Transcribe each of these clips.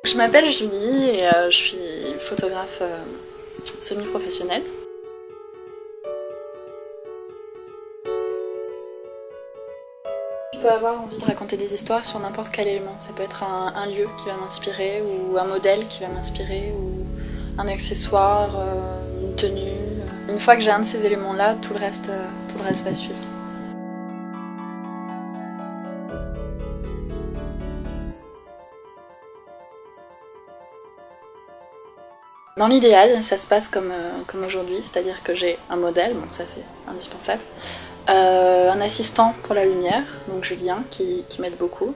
Je m'appelle Julie et je suis photographe semi-professionnelle. Je peux avoir envie de raconter des histoires sur n'importe quel élément. Ça peut être un lieu qui va m'inspirer, ou un modèle qui va m'inspirer, ou un accessoire, une tenue. Une fois que j'ai un de ces éléments-là, tout le reste va suivre. Dans l'idéal, ça se passe comme aujourd'hui, c'est-à-dire que j'ai un modèle, bon ça c'est indispensable, un assistant pour la lumière, donc Julien, qui m'aide beaucoup,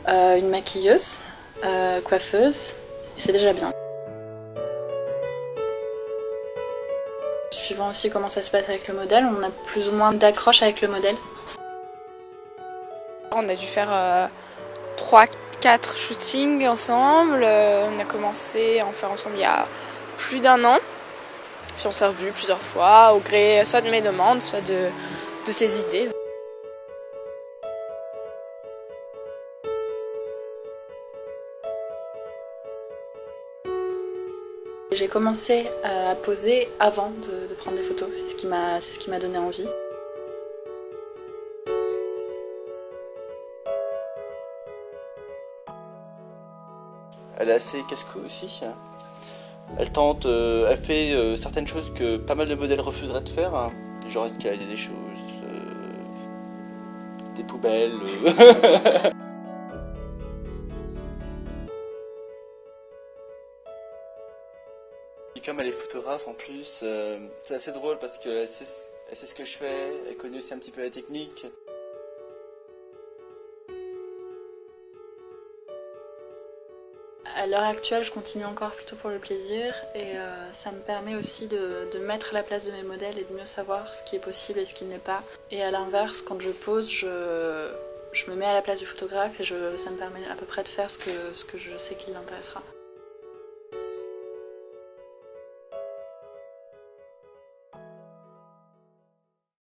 une maquilleuse, coiffeuse, et c'est déjà bien. Suivant aussi comment ça se passe avec le modèle, on a plus ou moins d'accroche avec le modèle. On a dû faire 3-4 shootings ensemble, on a commencé à en faire ensemble il y a plus d'1 an. Puis on s'est revus plusieurs fois, au gré soit de mes demandes, soit de ses idées. J'ai commencé à poser avant de prendre des photos, c'est ce qui m'a donné envie. Elle est assez casse-cou aussi. Elle tente, elle fait certaines choses que pas mal de modèles refuseraient de faire, hein. Genre escalader des choses, des poubelles. Et comme elle est photographe en plus, c'est assez drôle parce qu'elle sait ce que je fais, elle connaît aussi un petit peu la technique. À l'heure actuelle, je continue encore plutôt pour le plaisir et ça me permet aussi de mettre à la place de mes modèles et de mieux savoir ce qui est possible et ce qui n'est pas. Et à l'inverse, quand je pose, je me mets à la place du photographe et ça me permet à peu près de faire ce que je sais qui l'intéressera.